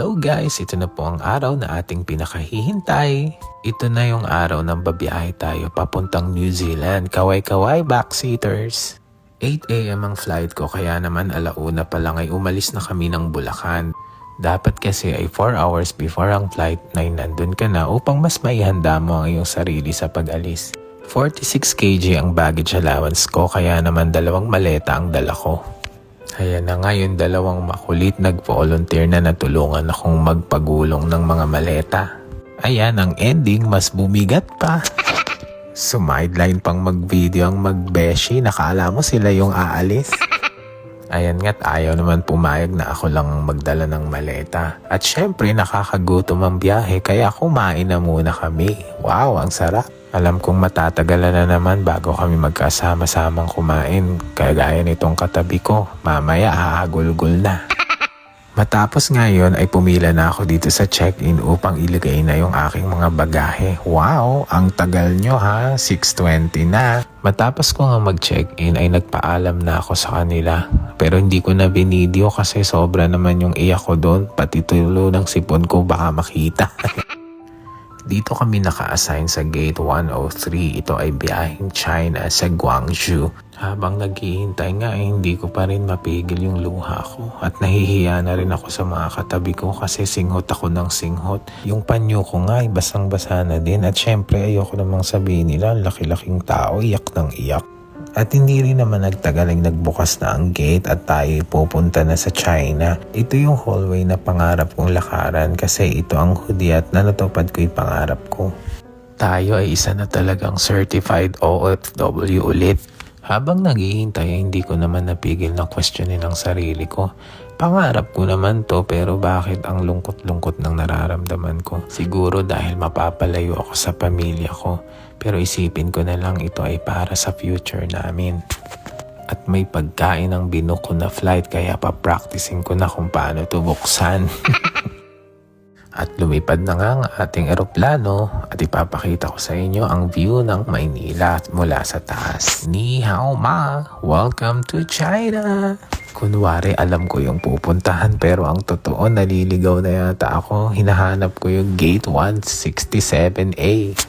Hello guys! Ito na po ang araw na ating pinakahihintay. Ito na yung araw ng babiyahe tayo papuntang New Zealand. Kaway-kaway backseaters! 8 AM ang flight ko kaya naman alauna pa lang ay umalis na kami ng Bulacan. Dapat kasi ay 4 hours before ang flight na nandun ka na upang mas maihanda mo ang iyong sarili sa pag-alis. 46 kg ang baggage allowance ko kaya naman 2 maleta ang dala ko. Kaya na nga yung 2 makulit nag-volunteer na natulungan akong magpagulong ng mga maleta. Ayan, ang ending mas bumigat pa. Sumideline pang mag-video ang magbeshi, nakala mo sila yung aalis. Ayan nga't ayaw naman pumayag na ako lang magdala ng maleta. At syempre nakakagutom ang biyahe kaya kumain na muna kami. Wow, ang sarap! Alam kong matatagalan na naman bago kami magkasama-samang kumain. Kagaya nitong katabi ko, mamaya hahagulgol na. Matapos ngayon ay pumila na ako dito sa check-in upang ilagay na yung aking mga bagahe. Wow, ang tagal nyo ha, 6:20 na. Matapos ko nga mag-check-in ay nagpaalam na ako sa kanila. Pero hindi ko na binideo kasi sobra naman yung iyak ko doon. Pati tulo ng sipon ko baka makita. Dito kami naka-assign sa Gate 103. Ito ay biyaheng China sa Guangzhou. Habang naghihintay nga hindi ko pa rin mapigil yung luha ko. At nahihiya na rin ako sa mga katabi ko kasi singhot ako ng singhot. Yung panyo ko nga ay basang-basa na din. At syempre ayoko namang sabihin nila laki-laking tao, iyak ng iyak. At hindi rin naman nagtagal ay nagbukas na ang gate at tayo pupunta na sa China. Ito yung hallway na pangarap kong lakaran kasi ito ang hudyat na natupad ko yung pangarap ko. Tayo ay isa na talagang certified OFW ulit. Habang naghihintay hindi ko naman napigil na questionin ang sarili ko. Pangarap ko naman to pero bakit ang lungkot-lungkot ng nararamdaman ko? Siguro dahil mapapalayo ako sa pamilya ko. Pero isipin ko na lang ito ay para sa future namin. At may pagkain ng binook ko na flight kaya pa-practicing ko na kung paano ito buksan. At lumipad na nga ang ating eroplano at ipapakita ko sa inyo ang view ng Maynila mula sa taas. Ni hao ma! Welcome to China! Kunwari alam ko yung pupuntahan pero ang totoo naliligaw na yata ako. Hinahanap ko yung gate 167A.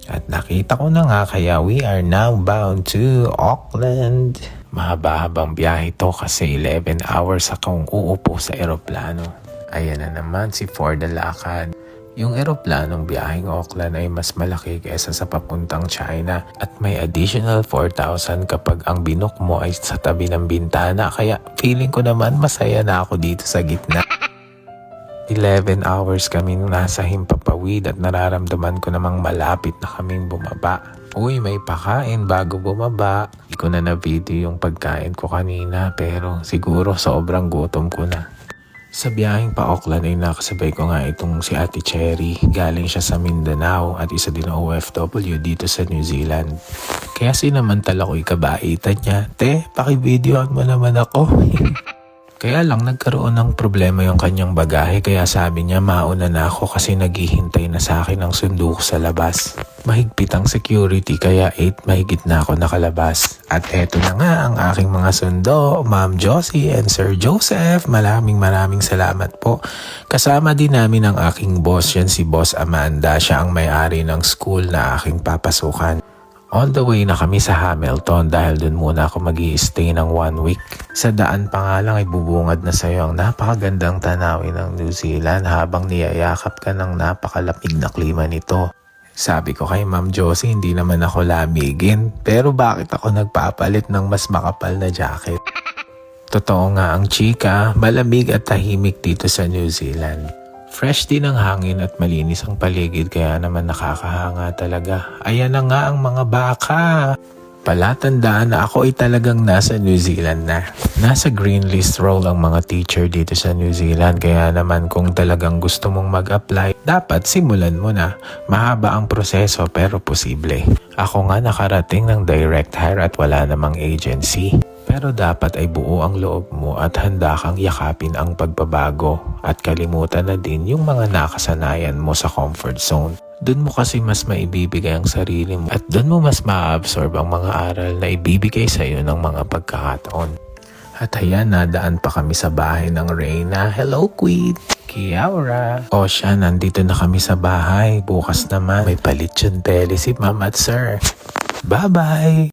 At nakita ko na nga kaya we are now bound to Auckland. Mahaba-habang biyahe to kasi 11 hours akong uupo sa eroplano. Ayan na naman si Ford Alakad. Yung eroplanong biyaheng Auckland ay mas malaki kaysa sa papuntang China at may additional 4,000 kapag ang binook mo ay sa tabi ng bintana kaya feeling ko naman masaya na ako dito sa gitna. 11 hours kami nasa Himpapawid at nararamdaman ko namang malapit na kaming bumaba. Uy, may pakain bago bumaba. Hindi ko na na-video yung pagkain ko kanina pero siguro sobrang gutom ko na. Sa biyaheng pa Auckland ay nakasabay ko nga itong si Ate Cherry. Galing siya sa Mindanao at isa din OFW dito sa New Zealand. Kaya sinamantala ko ikabaitan niya. Te, pakivideoan mo naman ako. Kaya lang nagkaroon ng problema yung kanyang bagahe kaya sabi niya mauna na ako kasi naghihintay na sa akin ang sundo sa labas. Mahigpit ang security kaya 8 mahigit na ako nakalabas. At eto na nga ang aking mga sundo, Ma'am Josie and Sir Joseph. Maraming salamat po. Kasama din namin ang aking boss, yan si Boss Amanda. Siya ang may-ari ng school na aking papasukan. On the way na kami sa Hamilton dahil dun muna ako mag-i-stay ng 1 week. Sa daan pa nga lang ay bubungad na sa'yo ang napakagandang tanawin ng New Zealand habang niyayakap ka ng napakalamig na klima nito. Sabi ko kay Ma'am Josie hindi naman ako lamigin pero bakit ako nagpapalit ng mas makapal na jacket? Totoo nga ang chika, malamig at tahimik dito sa New Zealand. Fresh din ang hangin at malinis ang paligid kaya naman nakakahanga talaga. Ayan na nga ang mga baka. Palatandaan na ako ay talagang nasa New Zealand na. Nasa green list role ang mga teacher dito sa New Zealand kaya naman kung talagang gusto mong mag-apply, dapat simulan mo na. Mahaba ang proseso pero posible. Ako nga nakarating ng direct hire at wala namang agency. Pero dapat ay buo ang loob mo at handa kang yakapin ang pagbabago at kalimutan na din yung mga nakasanayan mo sa comfort zone. Doon mo kasi mas maibibigay ang sarili mo at doon mo mas ma-absorb ang mga aral na ibibigay sa iyo ng mga pagkakataon. At ayan, nadaan pa kami sa bahay ng Reyna. Hello, Queen! Kiaura! O siya, nandito na kami sa bahay. Bukas naman, may palit yung tele si Ma'am at Sir. Bye-bye!